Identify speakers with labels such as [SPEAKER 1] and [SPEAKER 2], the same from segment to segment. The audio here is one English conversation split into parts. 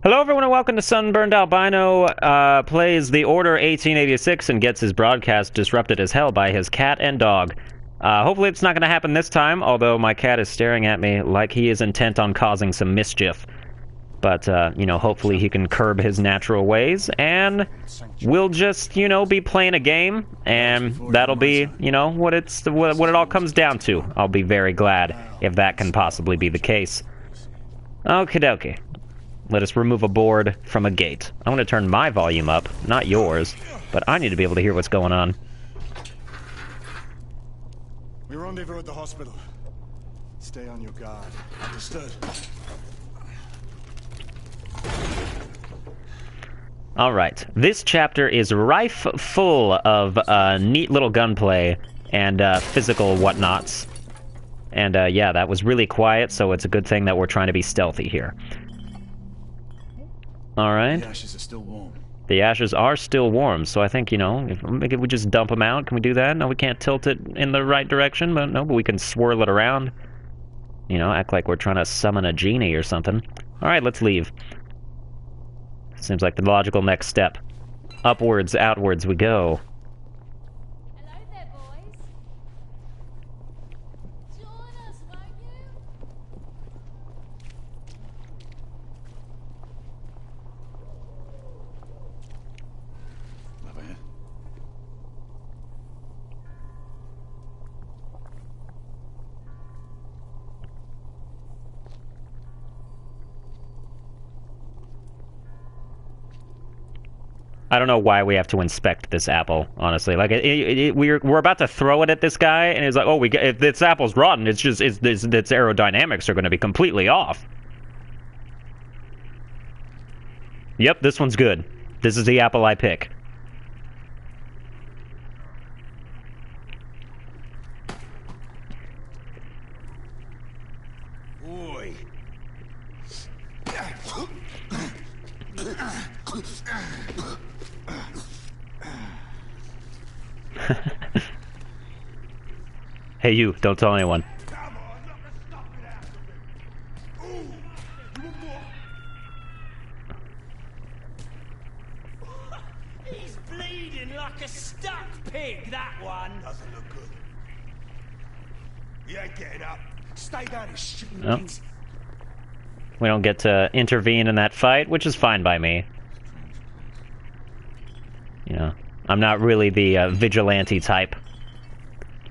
[SPEAKER 1] Hello, everyone, and welcome to Sunburned Albino. Plays the Order 1886 and gets his broadcast disrupted as hell by his cat and dog. Hopefully it's not going to happen this time, although my cat is staring at me like he is intent on causing some mischief. But, you know, hopefully he can curb his natural ways, and we'll just, you know, be playing a game, and that'll be, you know, what it all comes down to. I'll be very glad if that can possibly be the case. Okie dokie. Let us remove a board from a gate. I want to turn my volume up, not yours, but I need to be able to hear what's going on.
[SPEAKER 2] We rendezvous at the hospital. Stay on your guard. Understood.
[SPEAKER 1] Alright, this chapter is rife full of neat little gunplay and physical whatnots. And yeah, that was really quiet, so it's a good thing that we're trying to be stealthy here. Alright.
[SPEAKER 2] The ashes are still warm.
[SPEAKER 1] The ashes are still warm, so I think, you know, if we just dump them out, can we do that? No, we can't tilt it in the right direction, but no, but we can swirl it around. You know, act like we're trying to summon a genie or something. Alright, let's leave. Seems like the logical next step. Upwards, outwards we go.
[SPEAKER 3] Hello there, boys. Join us, won't you?
[SPEAKER 2] Over here.
[SPEAKER 1] I don't know why we have to inspect this apple, honestly. Like, we're about to throw it at this guy, and he's like, "Oh, if this apple's rotten, it's aerodynamics are going to be completely off." Yep, this one's good. This is the apple I pick.
[SPEAKER 2] Oi.
[SPEAKER 1] Hey, you, don't tell anyone.
[SPEAKER 2] Come on, knock the stuffing out of it. Ooh. You want more?
[SPEAKER 4] He's bleeding like a stuck pig, that one.
[SPEAKER 2] Doesn't look good. He ain't getting up. Stay down and shoot.
[SPEAKER 1] No. We don't get to intervene in that fight, which is fine by me. You know, I'm not really the vigilante type,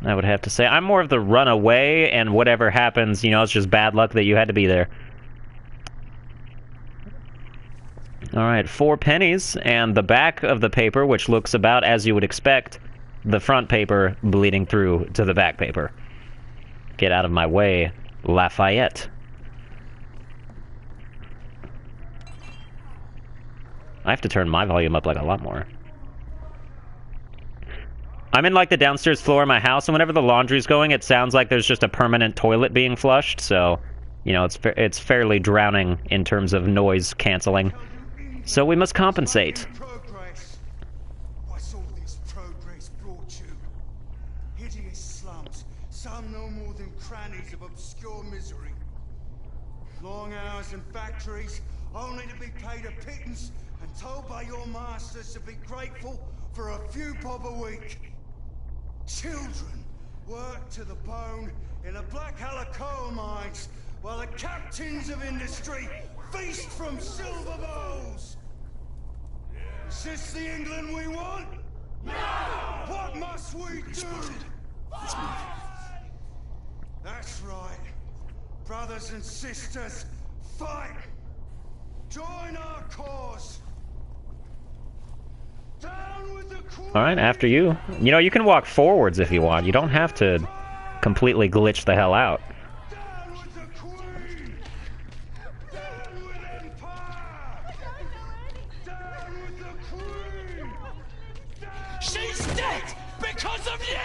[SPEAKER 1] I would have to say. I'm more of the run away, and whatever happens, you know, it's just bad luck that you had to be there. Alright, 4 pennies, and the back of the paper, which looks about as you would expect, the front paper bleeding through to the back paper. Get out of my way, Lafayette. I have to turn my volume up like a lot more. I'm in like the downstairs floor of my house, and whenever the laundry's going, it sounds like there's just a permanent toilet being flushed, so, you know, it's fairly drowning in terms of noise canceling. So we must compensate.
[SPEAKER 2] Progress. What's all this progress brought you? Hideous slums, some no more than crannies of obscure misery. Long hours in factories, only to be paid a pittance and told by your masters to be grateful for a few bob a week. Children work to the bone in the Blackhallow coal mines, while the captains of industry feast from silver bowls. Is this the England we want? No! What must we do? That's right. Brothers and sisters, fight! Join our cause! Down with the Queen!
[SPEAKER 1] Alright, after you. You know, you can walk forwards if you want. You don't have to completely glitch the hell out.
[SPEAKER 2] Down with the Queen! Down with Empire! Down with the Queen!
[SPEAKER 4] She's dead because of you!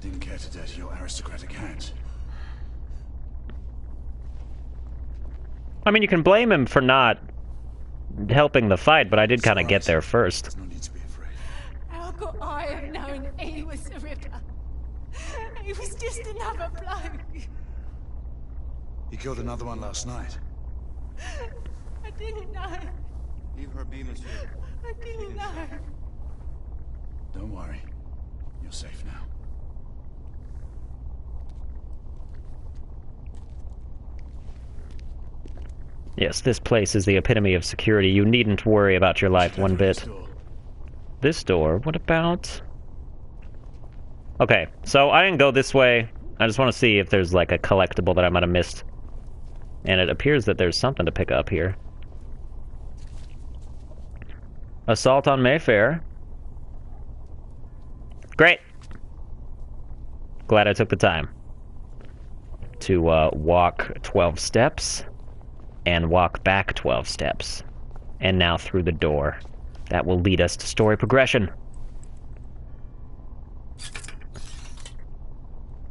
[SPEAKER 2] Didn't care to dirty your aristocratic hands.
[SPEAKER 1] I mean, you can blame him for not helping the fight, but I did kind of get there first.
[SPEAKER 5] There's no need to be afraid.
[SPEAKER 3] How could I have known he was the Ripper? He was just another bloke.
[SPEAKER 5] He killed another one last night.
[SPEAKER 3] I didn't know.
[SPEAKER 6] Leave her be, monsieur.
[SPEAKER 3] I didn't know.
[SPEAKER 5] Don't worry. You're safe now.
[SPEAKER 1] Yes, this place is the epitome of security. You needn't worry about your life one bit. This door? What about... Okay, so I didn't go this way. I just want to see if there's like a collectible that I might have missed. And it appears that there's something to pick up here. Assault on Mayfair. Great. Glad I took the time to walk 12 steps and walk back 12 steps. And now through the door. That will lead us to story progression.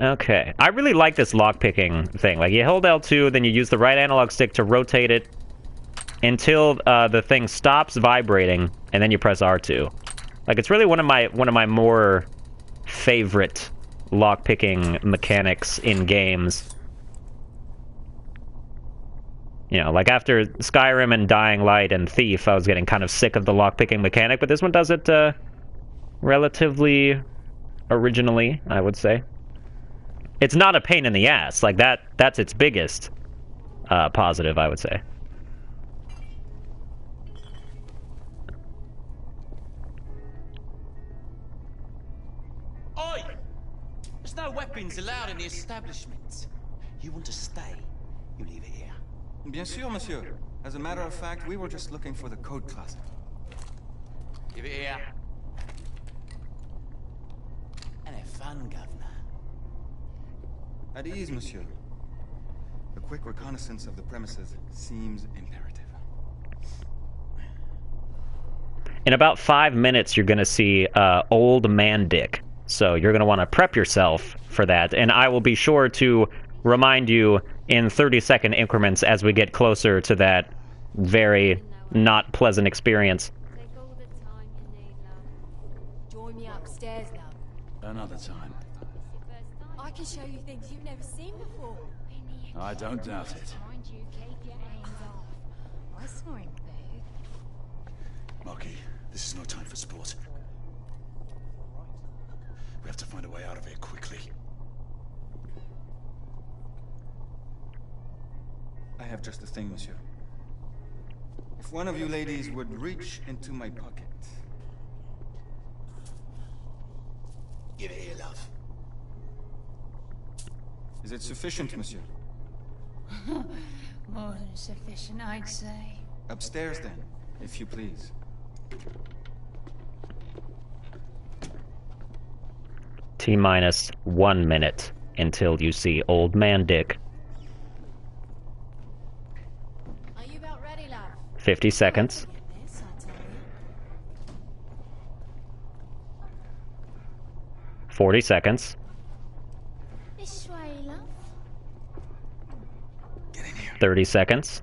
[SPEAKER 1] Okay. I really like this lockpicking thing. Like, you hold L2, then you use the right analog stick to rotate it until the thing stops vibrating, and then you press R2. Like, it's really one of my more favorite lockpicking mechanics in games. You know, like after Skyrim and Dying Light and Thief, I was getting kind of sick of the lockpicking mechanic, but this one does it relatively originally, I would say. It's not a pain in the ass. Like, that's its biggest positive, I would say.
[SPEAKER 4] Oi! There's no weapons allowed in the establishment. You want to stay, you leave it here.
[SPEAKER 6] Bien sûr, monsieur. As a matter of fact, we were just looking for the code closet.
[SPEAKER 4] Give it here. And have fun, governor.
[SPEAKER 6] At ease, monsieur. A quick reconnaissance of the premises seems imperative.
[SPEAKER 1] In about 5 minutes, you're going to see Old Man Dick. So you're going to want to prep yourself for that. And I will be sure to remind you in 30-second increments as we get closer to that very not pleasant experience.
[SPEAKER 3] Take all the time you need, love. Join me upstairs, love.
[SPEAKER 5] Another time.
[SPEAKER 3] It's your first time. I can show you things you've never seen before.
[SPEAKER 5] I don't doubt it.
[SPEAKER 3] Mind you, keep your hands off. I saw him, Boo.
[SPEAKER 5] Marky, this is no time for sport. We have to find a way out of here quickly.
[SPEAKER 6] I have just the thing, monsieur. If one of you ladies would reach into my pocket.
[SPEAKER 4] Give it here, love.
[SPEAKER 6] Is it sufficient, monsieur?
[SPEAKER 3] More than sufficient, I'd say.
[SPEAKER 6] Upstairs, then, if you please.
[SPEAKER 1] T-minus 1 minute until you see Old Man Dick.
[SPEAKER 3] Are you about ready, love?
[SPEAKER 1] 50 seconds.
[SPEAKER 3] Get this, I tell you.
[SPEAKER 1] 40 seconds.
[SPEAKER 3] This way, love.
[SPEAKER 1] 30 seconds.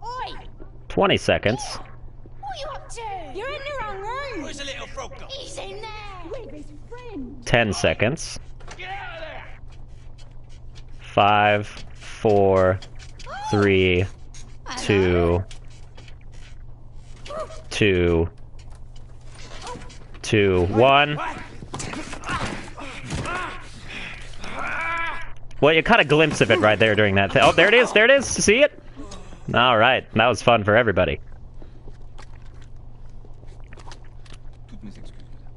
[SPEAKER 3] Oi!
[SPEAKER 1] 20 seconds.
[SPEAKER 3] What are you up to? You're in the wrong room.
[SPEAKER 4] Where's the little frog gone?
[SPEAKER 3] He's in there. With his friend.
[SPEAKER 1] 10 seconds.
[SPEAKER 4] Get out of there!
[SPEAKER 1] 5, 4, 3, 2, 2, 2, 1. Well, you caught a glimpse of it right there during that thing. Oh, there it is, there it is. See it? All right, that was fun for everybody.
[SPEAKER 6] Toutes mes excuses, madame.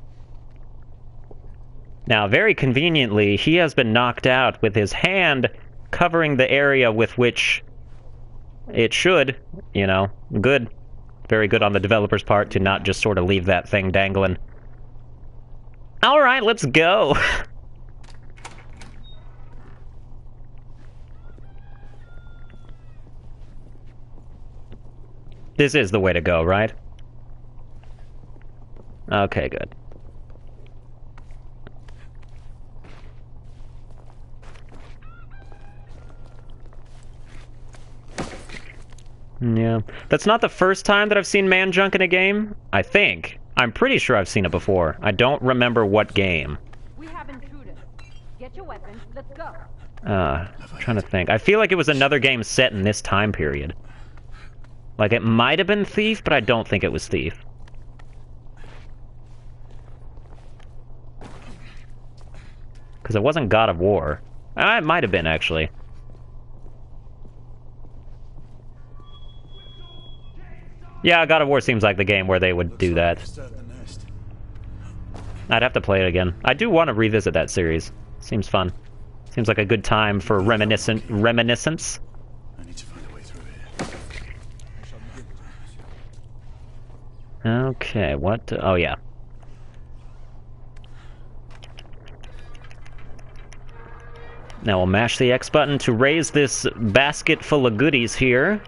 [SPEAKER 1] Now, very conveniently, he has been knocked out with his hand covering the area with which it should, you know, good. Very good on the developer's part to not just sort of leave that thing dangling. All right, let's go. This is the way to go, right? Okay, good. Yeah. That's not the first time that I've seen man junk in a game, I think. I'm pretty sure I've seen it before. I don't remember what game.
[SPEAKER 7] We have intruders. Get your weapons. Let's go.
[SPEAKER 1] I'm trying to think. I feel like it was another game set in this time period. Like, it might have been Thief, but I don't think it was Thief. Because it wasn't God of War. It might have been, actually. Yeah, God of War seems like the game where they would do that. I'd have to play it again. I do want to revisit that series. Seems fun. Seems like a good time for reminiscence.
[SPEAKER 5] I need to find a way through here.
[SPEAKER 1] Okay, what? Oh, yeah. Now we'll mash the X button to raise this basket full of goodies here.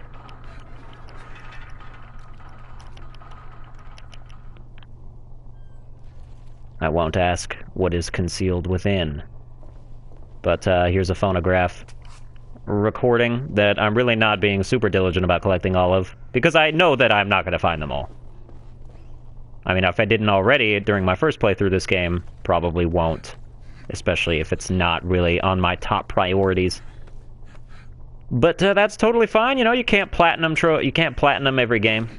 [SPEAKER 1] I won't ask what is concealed within. But here's a phonograph recording that I'm really not being super diligent about collecting all of, because I know that I'm not going to find them all. I mean, if I didn't already during my first playthrough this game, probably won't. Especially if it's not really on my top priorities. But that's totally fine, you know, you can't platinum every game.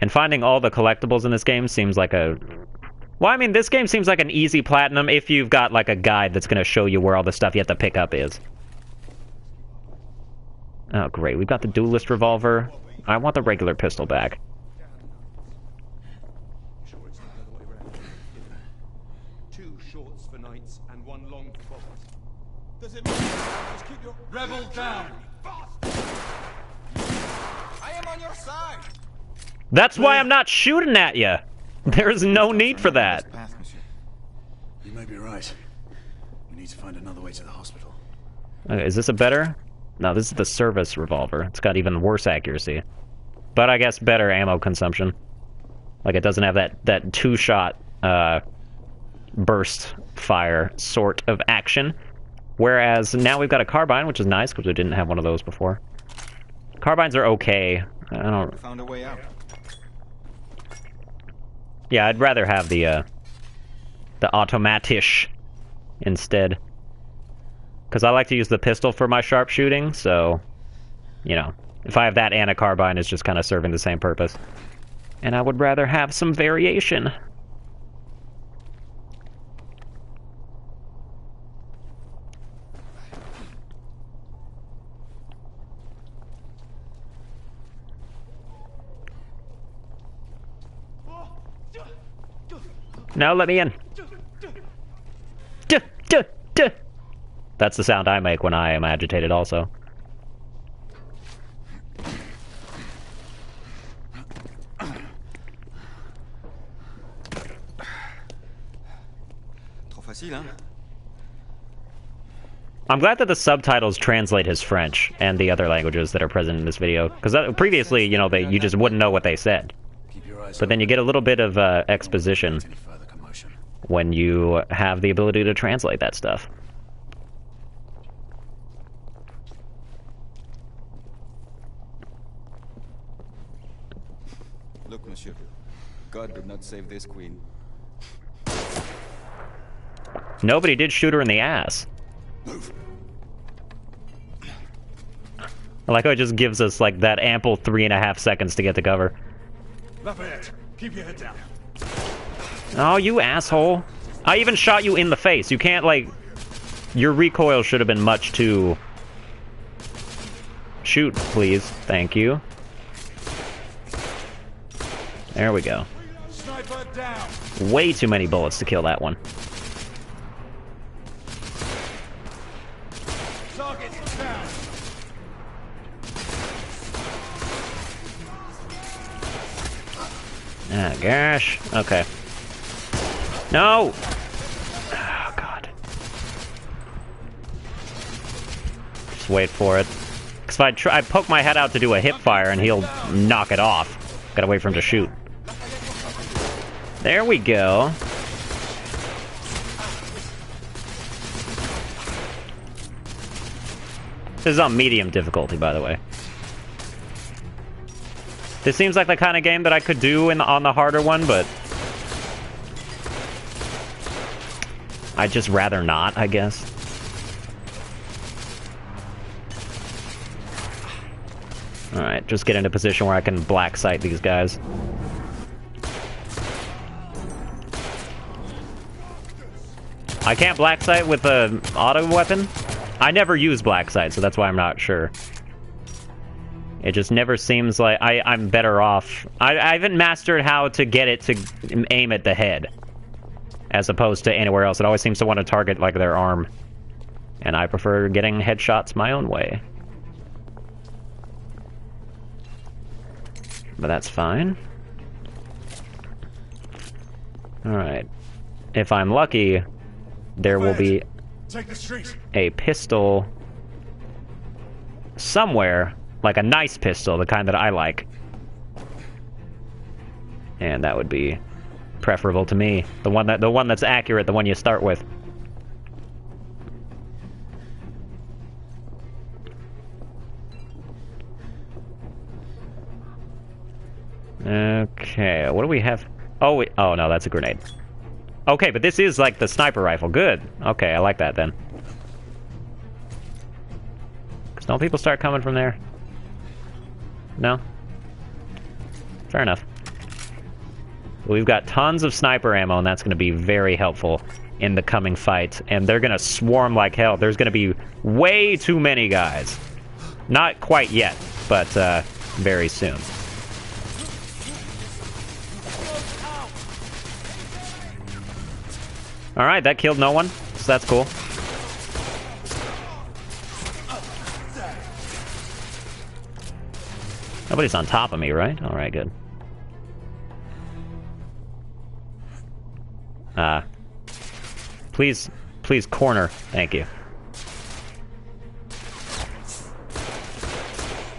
[SPEAKER 1] And finding all the collectibles in this game seems like a... Well, I mean, this game seems like an easy platinum if you've got, like, a guide that's going to show you where all the stuff you have to pick up is. Oh, great. We've got the duelist revolver. I want the regular pistol back.
[SPEAKER 2] Two shorts for knights and one long for bobbers. Does it matter? Just keep your rebel down. I am on your side.
[SPEAKER 1] That's why I'm not shooting at you. There is no need for that.
[SPEAKER 5] You may be right. We need to find another way to the hospital.
[SPEAKER 1] Okay, is this a better? No, this is the service revolver. It's got even worse accuracy. But I guess better ammo consumption. Like, it doesn't have that two-shot burst fire sort of action. Whereas now we've got a carbine, which is nice, because we didn't have one of those before. Carbines are okay. I don't...
[SPEAKER 6] Found a way out.
[SPEAKER 1] Yeah, I'd rather have the automatisch instead. Because I like to use the pistol for my sharpshooting, so... You know, if I have that and a carbine, it's just kind of serving the same purpose. And I would rather have some variation. Now let me in. Duh, duh, duh. That's the sound I make when I am agitated also.
[SPEAKER 6] Trop facile, hein?
[SPEAKER 1] I'm glad that the subtitles translate his French and the other languages that are present in this video. Because previously, you know, you just wouldn't know what they said. But then you get a little bit of exposition when you have the ability to translate that stuff.
[SPEAKER 6] Look, monsieur. God did not save this queen.
[SPEAKER 1] Nobody did shoot her in the ass.
[SPEAKER 5] Move.
[SPEAKER 1] I like how it just gives us, like, that ample 3.5 seconds to get to cover.
[SPEAKER 2] Lafayette, keep your head down.
[SPEAKER 1] Oh, you asshole. I even shot you in the face. You can't, like... Your recoil should have been much too... Shoot, please. Thank you. There we go.
[SPEAKER 2] Sniper down.
[SPEAKER 1] Way too many bullets to kill that one.
[SPEAKER 2] Target down.
[SPEAKER 1] Ah, gosh. Okay. No! Oh, God. Just wait for it. Because if I poke my head out to do a hip fire and he'll knock it off. Gotta wait for him to shoot. There we go. This is on medium difficulty, by the way. This seems like the kind of game that I could do on the harder one, but I'd just rather not, I guess. Alright, just get in a position where I can black sight these guys. I can't black sight with an auto weapon? I never use black sight, so that's why I'm not sure. It just never seems like I'm better off. I haven't mastered how to get it to aim at the head, as opposed to anywhere else. It always seems to want to target like their arm, and I prefer getting headshots my own way. But that's fine. Alright. If I'm lucky, there will be a pistol somewhere, like a nice pistol, the kind that I like. And that would be preferable to me. The one that's accurate, the one you start with. Okay, what do we have? Oh, oh no, that's a grenade. Okay, but this is like the sniper rifle. Good. Okay, I like that then. Because don't people start coming from there? No? Fair enough. We've got tons of sniper ammo, and that's going to be very helpful in the coming fight. And they're going to swarm like hell. There's going to be way too many guys. Not quite yet, but very soon. Alright, that killed no one, so that's cool. Nobody's on top of me, right? Alright, good. Please corner. Thank you.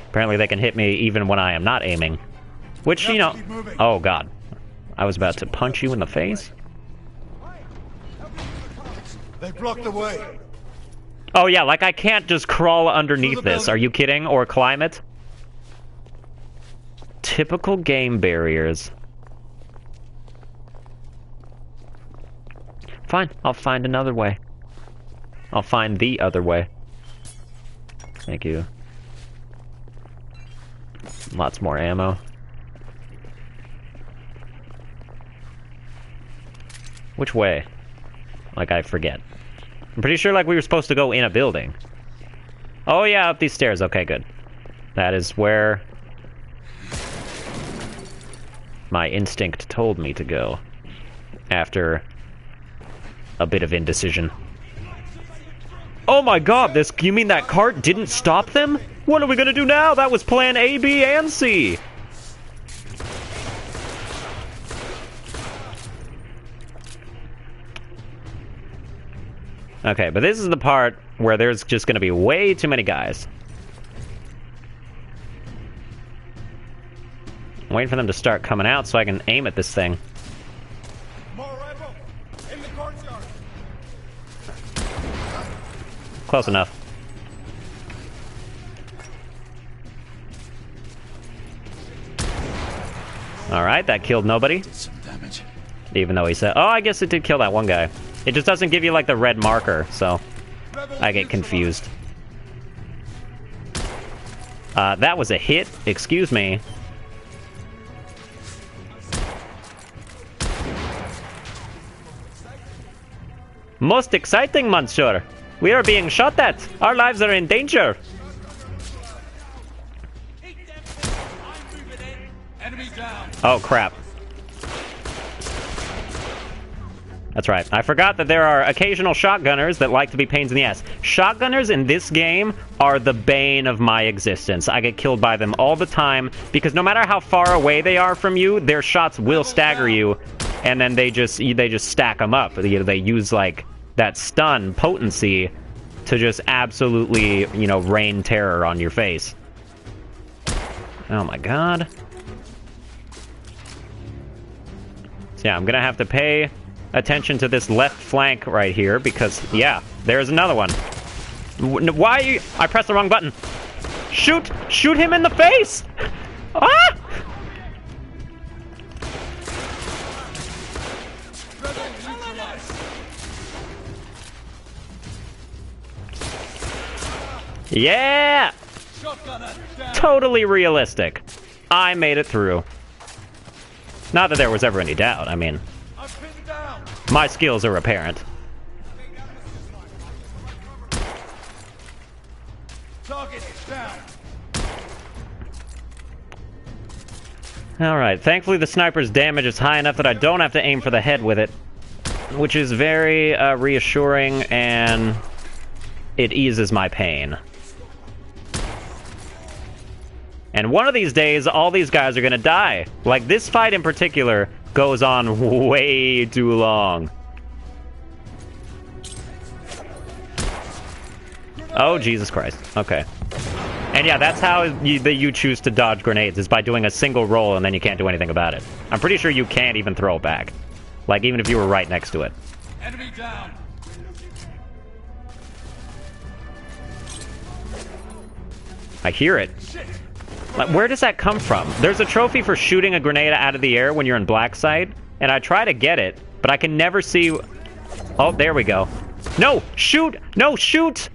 [SPEAKER 1] Apparently they can hit me even when I am not aiming. Which, you know... Oh, God. I was about to punch you in the face.
[SPEAKER 2] They blocked the way.
[SPEAKER 1] Oh yeah, like I can't just crawl underneath this. Are you kidding? Or climb it? Typical game barriers. Fine, I'll find another way. I'll find the other way. Thank you. Lots more ammo. Which way? Like, I forget. I'm pretty sure, like, we were supposed to go in a building. Oh, yeah, up these stairs. Okay, good. That is where my instinct told me to go. After a bit of indecision. Oh my god, you mean that cart didn't stop them? What are we gonna do now? That was plan A, B, and C! Okay, but this is the part where there's just gonna be way too many guys. I'm waiting for them to start coming out so I can aim at this thing. Close enough. Alright, that killed nobody.
[SPEAKER 5] Did some damage.
[SPEAKER 1] Even though he said... Oh, I guess it did kill that one guy. It just doesn't give you, like, the red marker, so... I get confused. That was a hit. Excuse me. Most exciting, Monsieur. We are being shot at. Our lives are in danger. Oh, crap. That's right. I forgot that there are occasional shotgunners that like to be pains in the ass. Shotgunners in this game are the bane of my existence. I get killed by them all the time because no matter how far away they are from you, their shots will stagger you, and then they just stack them up. They use like that stun potency to just absolutely, you know, rain terror on your face. Oh my god. So yeah, I'm gonna have to pay attention to this left flank right here because, yeah, there's another one. Why are you... I pressed the wrong button. Shoot! Shoot him in the face! Ah! Yeah! Totally realistic. I made it through. Not that there was ever any doubt, I mean... My skills are apparent. Alright, thankfully the sniper's damage is high enough that I don't have to aim for the head with it. Which is very reassuring, and it eases my pain. And one of these days, all these guys are gonna die. Like, this fight in particular goes on way too long. Oh, Jesus Christ. Okay. And yeah, that's how you choose to dodge grenades, is by doing a single roll and then you can't do anything about it. I'm pretty sure you can't even throw it back. Like, even if you were right next to it.
[SPEAKER 6] Enemy down.
[SPEAKER 1] I hear it. Like, where does that come from? There's a trophy for shooting a grenade out of the air when you're in black sight, and I try to get it, but I can never see... Oh, there we go. No! Shoot! No, shoot!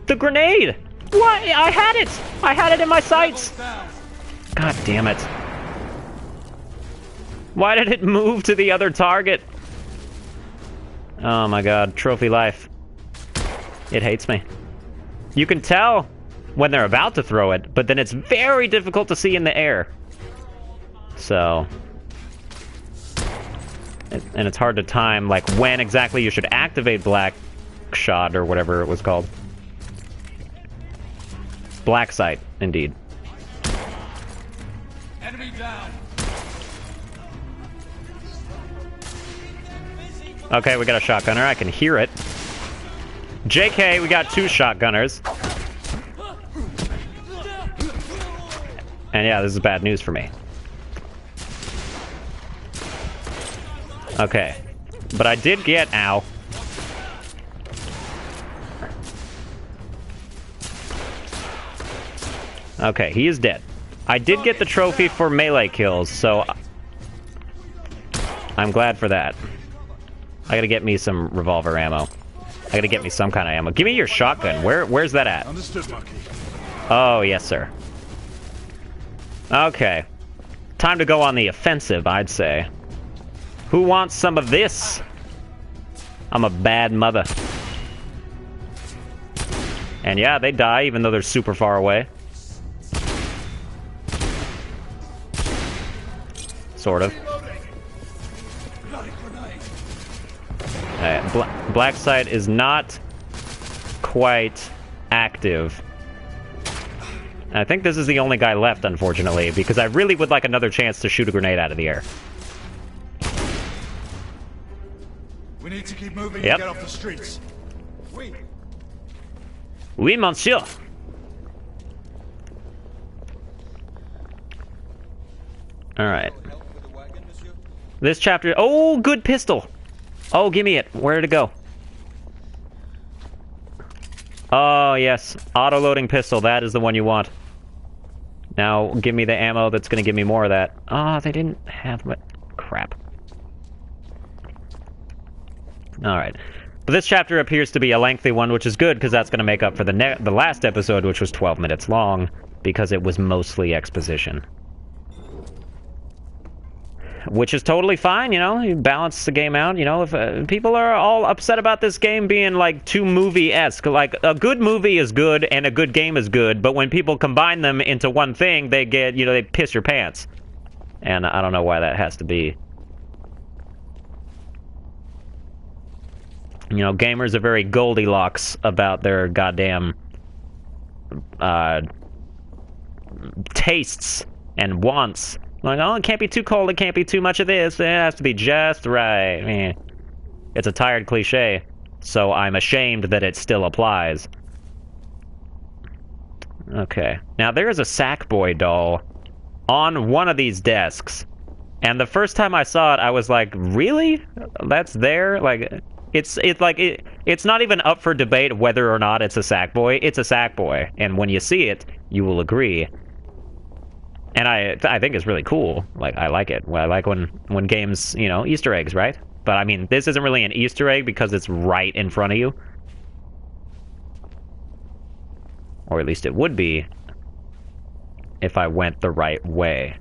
[SPEAKER 1] The grenade! What? I had it! I had it in my sights! God damn it. Why did it move to the other target? Oh my god, trophy life. It hates me. You can tell when they're about to throw it, but then it's very difficult to see in the air. So... And it's hard to time, like, when exactly you should activate Black Shot, or whatever it was called. Black Sight, indeed.
[SPEAKER 6] Enemy down.
[SPEAKER 1] Okay, we got a shotgunner. I can hear it. JK, we got 2 shotgunners. And yeah, this is bad news for me. Okay. But I did get... Ow. Okay, he is dead. I did get the trophy for melee kills, so... I'm glad for that. I gotta get me some revolver ammo. I gotta get me some kind of ammo. Give me your shotgun. Where's that at?
[SPEAKER 5] Understood, Marquis.
[SPEAKER 1] Oh, yes, sir. Okay. Time to go on the offensive, I'd say. Who wants some of this? I'm a bad mother. And yeah, they die even though they're super far away. Sort of. Black Sight is not quite active. And I think this is the only guy left, unfortunately, because I really would like another chance to shoot a grenade out of the air.
[SPEAKER 5] We need to keep moving
[SPEAKER 1] Yep.
[SPEAKER 5] and get off the streets.
[SPEAKER 1] Oui, monsieur. Alright. This chapter... Oh, good pistol! Oh, give me it. Where did it go? Oh, yes. Auto-loading pistol. That is the one you want. Now, give me the ammo that's going to give me more of that. Oh, they didn't have my... Crap. Alright. But this chapter appears to be a lengthy one, which is good, because that's going to make up for the last episode, which was 12 minutes long, because it was mostly exposition. Which is totally fine, you know? You balance the game out, you know? If people are all upset about this game being, like, too movie-esque. Like, a good movie is good, and a good game is good, but when people combine them into one thing, they get, you know, they piss your pants. And I don't know why that has to be. You know, gamers are very Goldilocks about their goddamn tastes and wants. Like, oh, it can't be too cold, it can't be too much of this, it has to be just right. It's a tired cliche, so I'm ashamed that it still applies. Okay. Now, there is a Sackboy doll on one of these desks. And the first time I saw it, I was like, really? That's there? Like, It's not even up for debate whether or not it's a Sackboy. It's a Sackboy, and when you see it, you will agree. And I think it's really cool. Like, I like it. Well, I like when games, you know, Easter eggs, right? But I mean, this isn't really an Easter egg because it's right in front of you. Or at least it would be if I went the right way.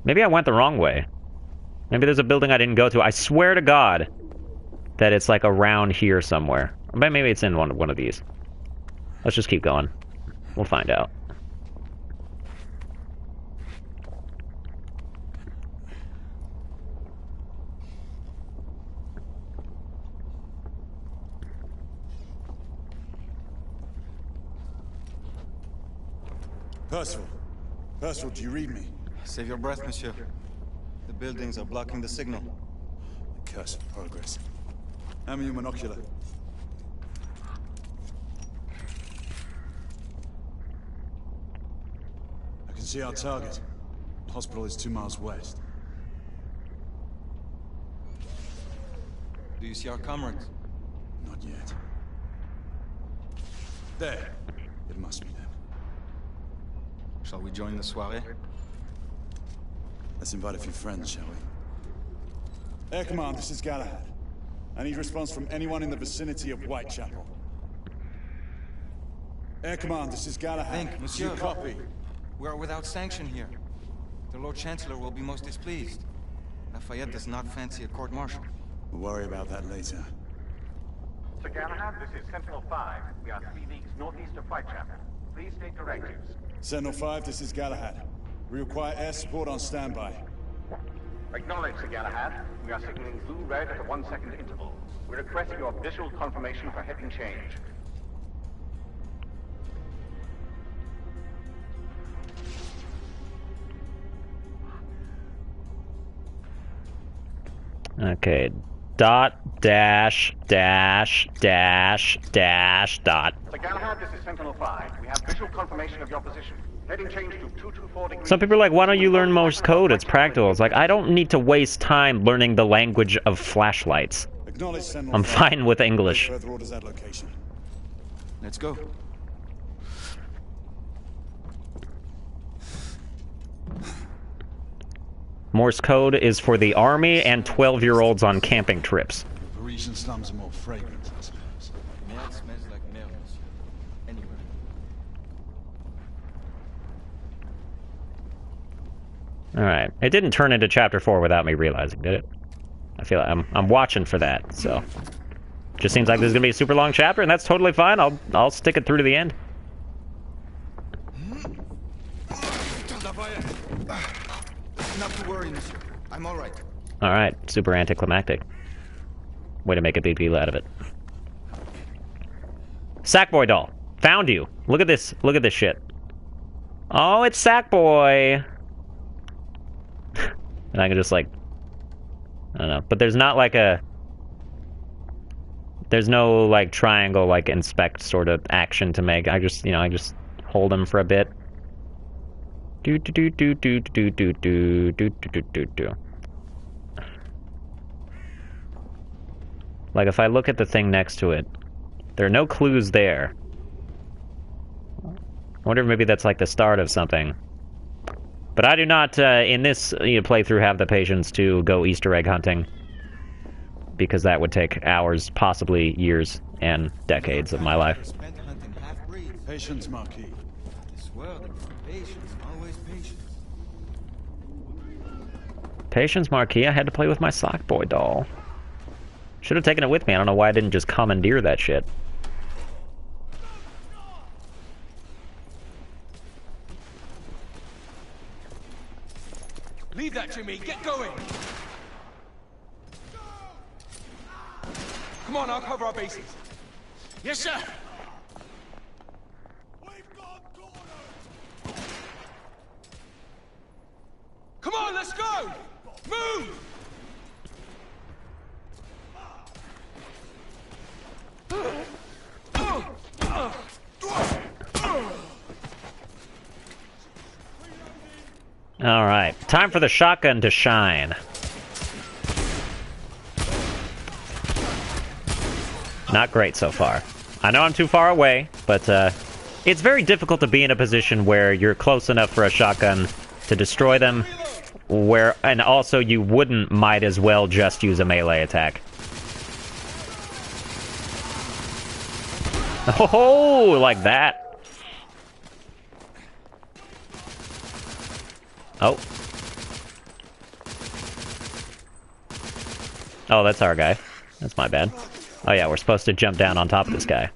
[SPEAKER 1] Maybe I went the wrong way. Maybe there's a building I didn't go to. I swear to God that it's like around here somewhere. But maybe it's in one of these. Let's just keep going. We'll find out.
[SPEAKER 5] Percival. Percival, do you read me?
[SPEAKER 6] Save your breath, monsieur. The buildings are blocking the signal.
[SPEAKER 5] The curse of progress. Hand me your monocular. I can see our target. The hospital is 2 miles west.
[SPEAKER 6] Do you see our comrades?
[SPEAKER 5] Not yet. There. It must be them.
[SPEAKER 6] Shall we join the soirée?
[SPEAKER 5] Let's invite a few friends, shall we? Air Command, this is Galahad. I need response from anyone in the vicinity of Whitechapel. Air Command, this is Galahad.
[SPEAKER 6] Think, monsieur.
[SPEAKER 5] You copy?
[SPEAKER 6] We are without sanction here. The Lord Chancellor will be most displeased. Lafayette does not fancy a court-martial.
[SPEAKER 5] We'll worry about that later.
[SPEAKER 8] Sir Galahad, this is Sentinel-5. We are 3 leagues northeast of Whitechapel. Please state directives.
[SPEAKER 5] Sentinel-5, this is Galahad. We require air support on standby.
[SPEAKER 8] Acknowledge, Sir Galahad. We are signaling blue-red at a 1-second interval. We request your visual confirmation for heading change.
[SPEAKER 1] Okay. Dot, dash, dash, dash, dash, dot.
[SPEAKER 8] Sir Galahad, this is Sentinel-5. We have visual confirmation of your position. Heading change to 224 degrees.
[SPEAKER 1] Some people are like, why don't you learn Morse code? It's practical. It's like, I don't need to waste time learning the language of flashlights.
[SPEAKER 5] Acknowledge Sentinel.
[SPEAKER 1] I'm fine with English.
[SPEAKER 5] Further orders at location.
[SPEAKER 6] Let's go.
[SPEAKER 1] Morse code is for the army and 12-year-olds on camping trips.
[SPEAKER 5] Parisian slums are more fragrant, I suppose.
[SPEAKER 6] Merde smells like merde, monsieur. Anywhere.
[SPEAKER 1] Alright. It didn't turn into Chapter 4 without me realizing, did it? I feel like I'm watching for that, so... Just seems like this is gonna be a super long chapter, and that's totally fine. I'll stick it through to the end.
[SPEAKER 6] Not to worry, monsieur. I'm all right.
[SPEAKER 1] Alright, super anticlimactic. Way to make a big deal out of it. Sackboy doll. Found you. Look at this. Look at this shit. Oh, it's Sackboy. And I can just like... I don't know. But there's not like a... There's no like triangle like inspect sort of action to make. I just, you know, I just hold him for a bit. Do do do do do do do do do do do do. Like if I look at the thing next to it, there are no clues there. I wonder if maybe that's like the start of something. But I do not, in this playthrough, have the patience to go Easter egg hunting. Because that would take hours, possibly years, and decades of my life.
[SPEAKER 6] Spent hunting half-breeds.
[SPEAKER 5] Patience, Marquis.
[SPEAKER 6] This world, patience, always patience.
[SPEAKER 1] Patience, Marquis. I had to play with my Sackboy doll. Should have taken it with me. I don't know why I didn't just commandeer that shit.
[SPEAKER 4] Leave that to me. Get going. Come on, I'll cover our bases. Yes, sir. Come on, let's go. Move.
[SPEAKER 1] Alright, time for the shotgun to shine. Not great so far. I know I'm too far away, but it's very difficult to be in a position where you're close enough for a shotgun to destroy them, and also you might as well just use a melee attack. Oh, like that. Oh. Oh, that's our guy. That's my bad. Oh yeah, we're supposed to jump down on top of this guy.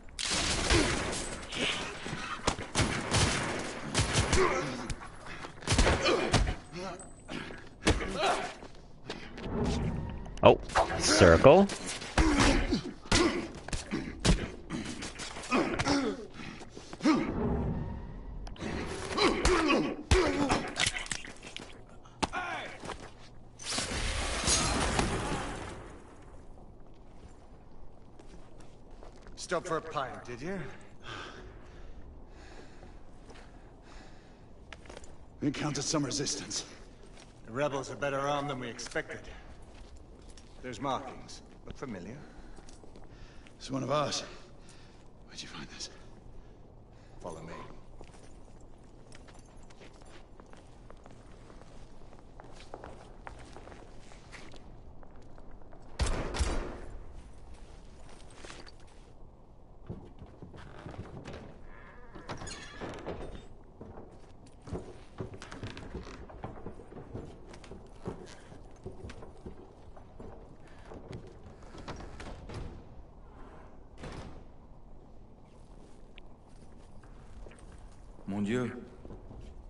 [SPEAKER 1] Oh, circle.
[SPEAKER 2] Stop for a pint, did you?
[SPEAKER 5] We encountered some resistance.
[SPEAKER 2] The rebels are better armed than we expected. There's markings. Look familiar?
[SPEAKER 5] It's one of ours. Where'd you find this?
[SPEAKER 2] Follow me.
[SPEAKER 6] Mon Dieu.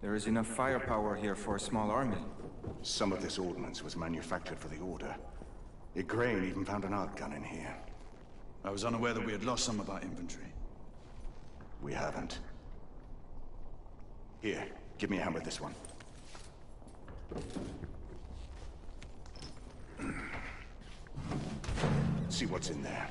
[SPEAKER 6] There is enough firepower here for a small army.
[SPEAKER 8] Some of this ordnance was manufactured for the Order. Igraine even found an arc gun in here.
[SPEAKER 5] I was unaware that we had lost some of our inventory.
[SPEAKER 8] We haven't. Here, give me a hand with this one. See what's in there.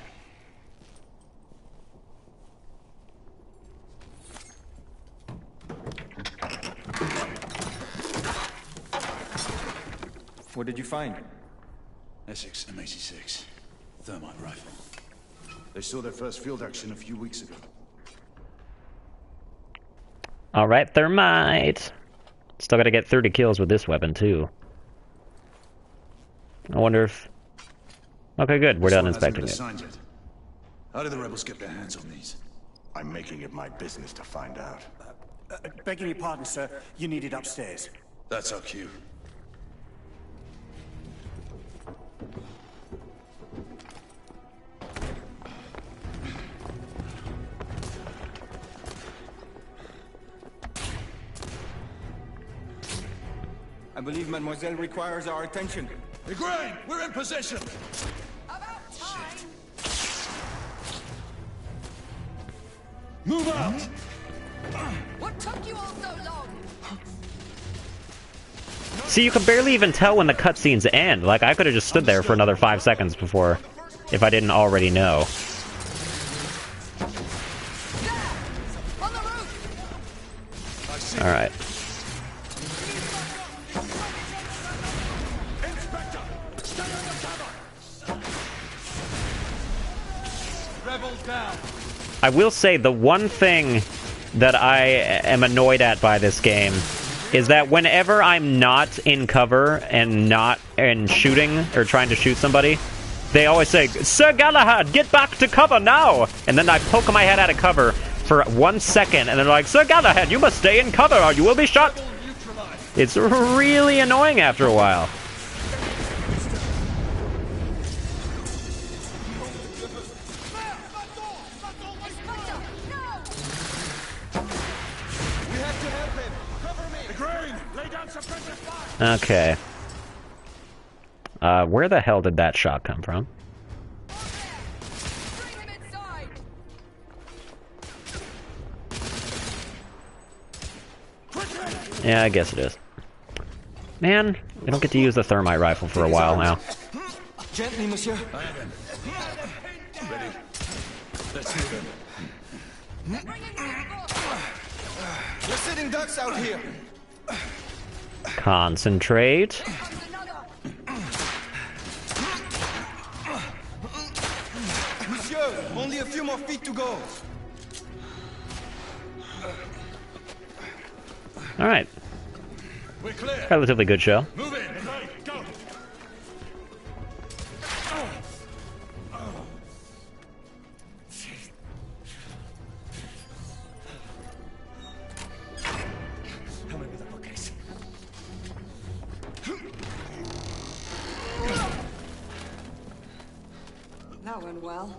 [SPEAKER 6] What did you find?
[SPEAKER 5] Essex M86. Thermite rifle. They saw their first field action a few weeks ago.
[SPEAKER 1] Alright, thermite. Still gotta get 30 kills with this weapon, too. I wonder if... Okay, good. We're done inspecting it.
[SPEAKER 5] How did the rebels get their hands on these?
[SPEAKER 8] I'm making it my business to find out.
[SPEAKER 2] Begging your pardon, sir. You need it upstairs.
[SPEAKER 5] That's our cue.
[SPEAKER 6] I believe Mademoiselle requires our attention.
[SPEAKER 5] Igraine, we're in position!
[SPEAKER 3] About time.
[SPEAKER 5] Move out!
[SPEAKER 3] What took you all so long?
[SPEAKER 1] See, you can barely even tell when the cutscenes end. Like, I could have just stood there for another 5 seconds before, if I didn't already know.
[SPEAKER 3] On the roof.
[SPEAKER 1] Alright. I will say the one thing that I am annoyed at by this game is that whenever I'm not in cover and shooting or trying to shoot somebody, they always say, "Sir Galahad, get back to cover now!" And then I poke my head out of cover for 1 second, and they're like, "Sir Galahad, you must stay in cover or you will be shot!" It's really annoying after a while. Okay. Where the hell did that shot come from? Yeah, I guess it is. Man, we don't get to use the thermite rifle for a while now.
[SPEAKER 6] Gently, monsieur.
[SPEAKER 5] Ready? Let's move in.
[SPEAKER 6] We're sitting ducks out here.
[SPEAKER 1] Concentrate.
[SPEAKER 6] Monsieur, only a few more feet to go.
[SPEAKER 1] All right.
[SPEAKER 5] We're clear.
[SPEAKER 1] Relatively good show.
[SPEAKER 5] Move in. Hey, go.
[SPEAKER 2] Help me with the bookcase.
[SPEAKER 9] That went well.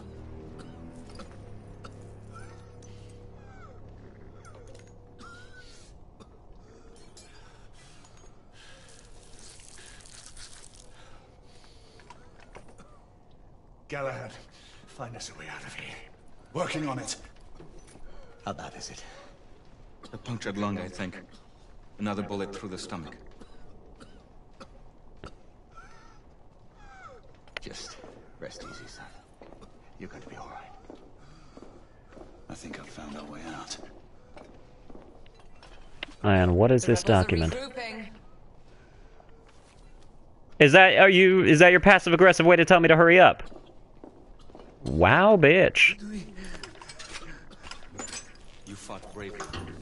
[SPEAKER 2] Galahad, find us a way out of here.
[SPEAKER 5] Working on it.
[SPEAKER 2] How bad is it?
[SPEAKER 6] A punctured lung, I think. Another bullet through the stomach.
[SPEAKER 2] Just rest easy, son. You're going to be all right.
[SPEAKER 5] I think I've found our way out.
[SPEAKER 1] And what is this
[SPEAKER 9] The rebels are
[SPEAKER 1] document?
[SPEAKER 9] regrouping.
[SPEAKER 1] Is that your passive aggressive way to tell me to hurry up? Wow, bitch.
[SPEAKER 6] You fought bravely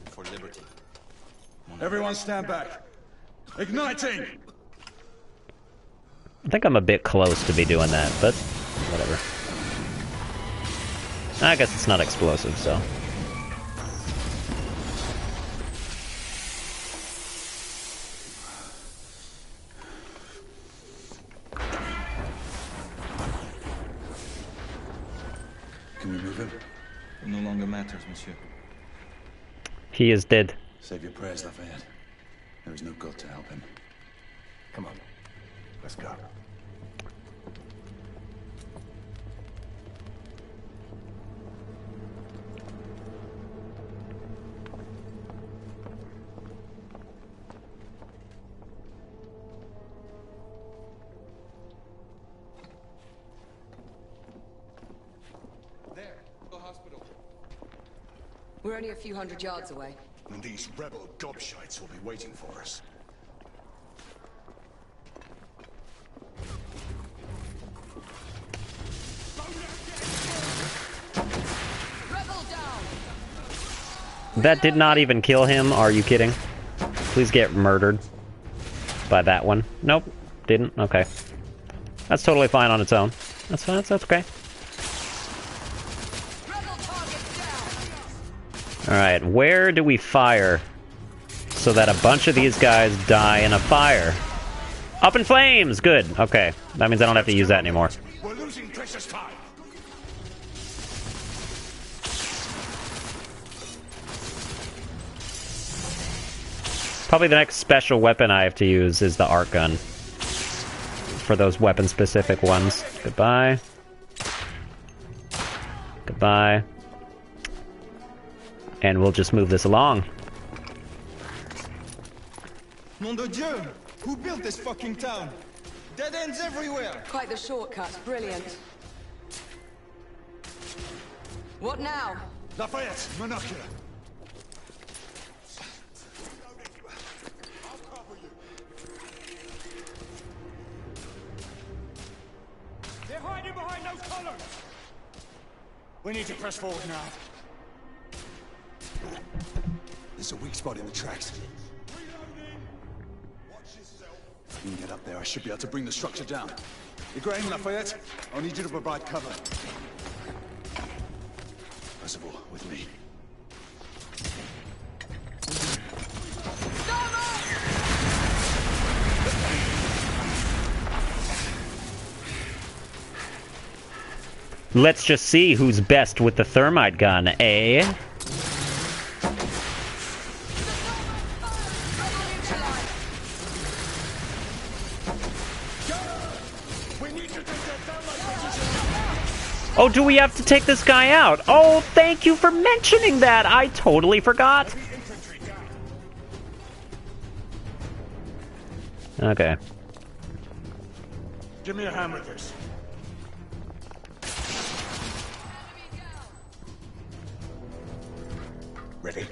[SPEAKER 6] for liberty.
[SPEAKER 5] Everyone stand back. Igniting!
[SPEAKER 1] I think I'm a bit close to be doing that, but whatever. I guess it's not explosive, so.
[SPEAKER 5] Can we move him?
[SPEAKER 6] It no longer matters, monsieur.
[SPEAKER 1] He is dead.
[SPEAKER 5] Save your prayers, Lafayette. There is no God to help him.
[SPEAKER 2] Come on. Let's go.
[SPEAKER 6] There, the hospital.
[SPEAKER 9] We're only a few hundred yards away.
[SPEAKER 2] And these rebel gobshites will be waiting for us.
[SPEAKER 9] Rebel down!
[SPEAKER 1] That did not even kill him. Are you kidding? Please get murdered by that one. Nope, didn't. Okay, that's totally fine on its own. That's fine. That's okay.
[SPEAKER 9] Rebel target down!
[SPEAKER 1] All right, where do we fire so that a bunch of these guys die in a fire? Up in flames. Good. Okay, that means I don't have to use that anymore.
[SPEAKER 2] We're losing precious time.
[SPEAKER 1] Probably the next special weapon I have to use is the arc gun. For those weapon-specific ones. Goodbye. Goodbye. And we'll just move this along.
[SPEAKER 6] Nom de Dieu! Who built this fucking town? Dead ends everywhere!
[SPEAKER 9] Quite the shortcut. Brilliant. What now?
[SPEAKER 2] Lafayette, monocular. They're hiding behind those columns. We need to press forward now.
[SPEAKER 5] There's a weak spot in the tracks. If you can get up there, I should be able to bring the structure down. Igraine, Lafayette, I'll need you to provide cover. Percival, with me.
[SPEAKER 1] Let's just see who's best with the thermite gun, eh? Oh, do we have to take this guy out? Oh, thank you for mentioning that! I totally forgot! Okay.
[SPEAKER 2] Give me a hand with this. Ready?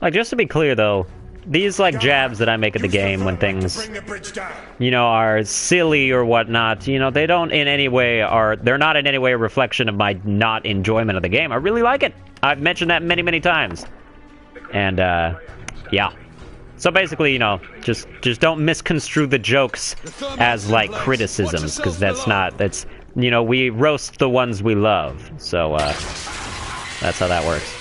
[SPEAKER 1] Like, just to be clear, though, these, like, jabs that I make at the game when things, you know, are silly or whatnot, you know, they don't in any way they're not in any way a reflection of my not enjoyment of the game. I really like it. I've mentioned that many, many times. And, yeah. So basically, you know, just don't misconstrue the jokes as, like, criticisms, because that's, you know, we roast the ones we love. So, that's how that works.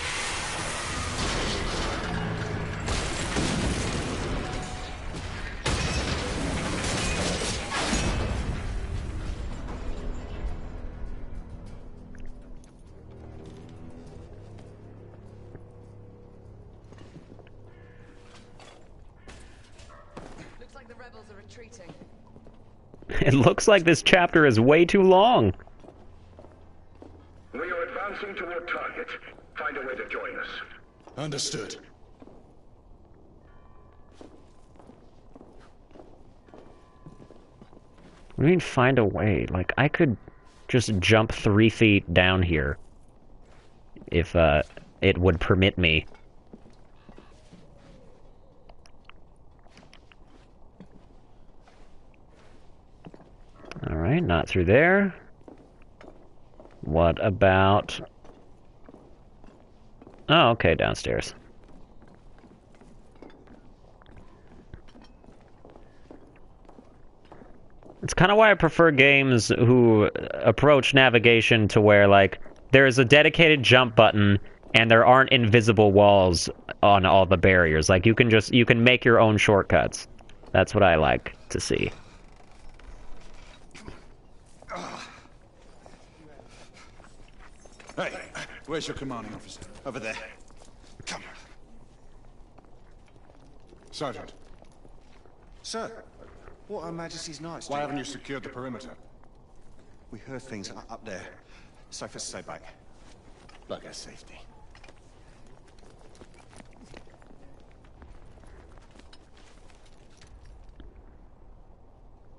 [SPEAKER 1] It looks like this chapter is way too long.
[SPEAKER 8] We are advancing toward target. Find a way to join us.
[SPEAKER 5] Understood.
[SPEAKER 1] We need to find a way. Like, I could just jump 3 feet down here. If, it would permit me. Alright, not through there. What about... Oh, okay, downstairs. It's kind of why I prefer games who approach navigation to where, like, there's a dedicated jump button and there aren't invisible walls on all the barriers. Like, you can make your own shortcuts. That's what I like to see.
[SPEAKER 5] Hey, where's your commanding officer? Over there. Come.
[SPEAKER 10] Sergeant. Sir, what Her Majesty's Knights do?
[SPEAKER 5] Why haven't you secured the perimeter?
[SPEAKER 10] We heard things up there. Safer to stay back.
[SPEAKER 5] Like our safety.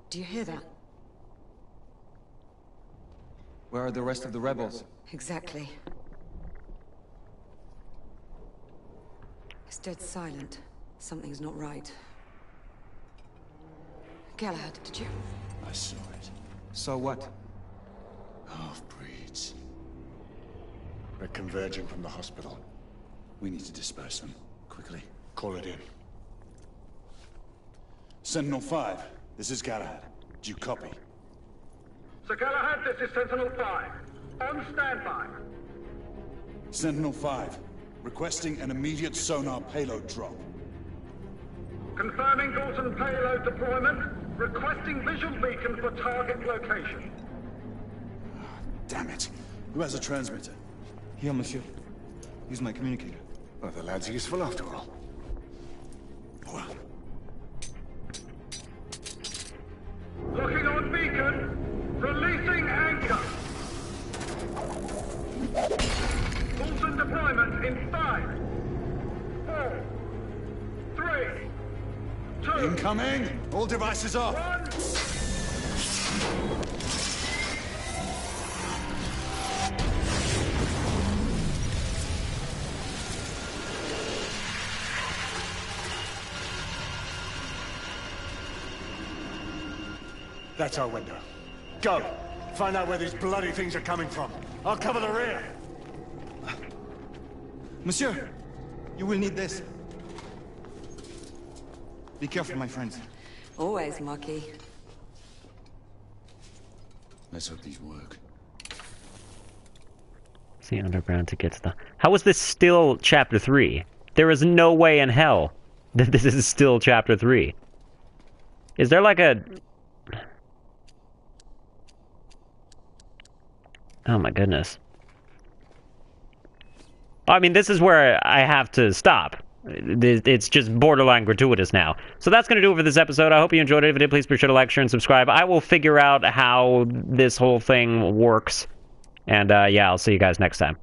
[SPEAKER 9] Do you hear that?
[SPEAKER 6] Where are the rest of the rebels?
[SPEAKER 9] Exactly. It's dead silent. Something's not right. Galahad, did you?
[SPEAKER 5] I saw it.
[SPEAKER 6] So what?
[SPEAKER 5] Half-breeds. They're converging from the hospital. We need to disperse them. Quickly. Call it in. Sentinel-5, this is Galahad. Do you copy?
[SPEAKER 8] Sir Galahad, this is Sentinel-5. On standby.
[SPEAKER 5] Sentinel-5, requesting an immediate sonar payload drop.
[SPEAKER 8] Confirming Dalton payload deployment. Requesting visual beacon for target location.
[SPEAKER 5] Damn it. Who has a transmitter?
[SPEAKER 6] Here, monsieur. Use my communicator.
[SPEAKER 5] Oh, the lad's useful after all. Well.
[SPEAKER 8] Locking on beacon. Releasing anchor. Dalton deployment in 5, 4, 3, 2,
[SPEAKER 5] Incoming! All devices off!
[SPEAKER 8] 1.
[SPEAKER 10] That's our window. Go! Find out where these bloody things are coming from. I'll cover the rear!
[SPEAKER 6] Monsieur! You will need this. Be careful, my friends.
[SPEAKER 9] Always, Marquis.
[SPEAKER 5] Let's hope these work.
[SPEAKER 1] See underground to get to the... How is this still Chapter 3? There is no way in hell that this is still Chapter 3. Is there like a... Oh my goodness. I mean, this is where I have to stop. It's just borderline gratuitous now. So that's going to do it for this episode. I hope you enjoyed it. If you did, please be sure to like, share, and subscribe. I will figure out how this whole thing works. And yeah, I'll see you guys next time.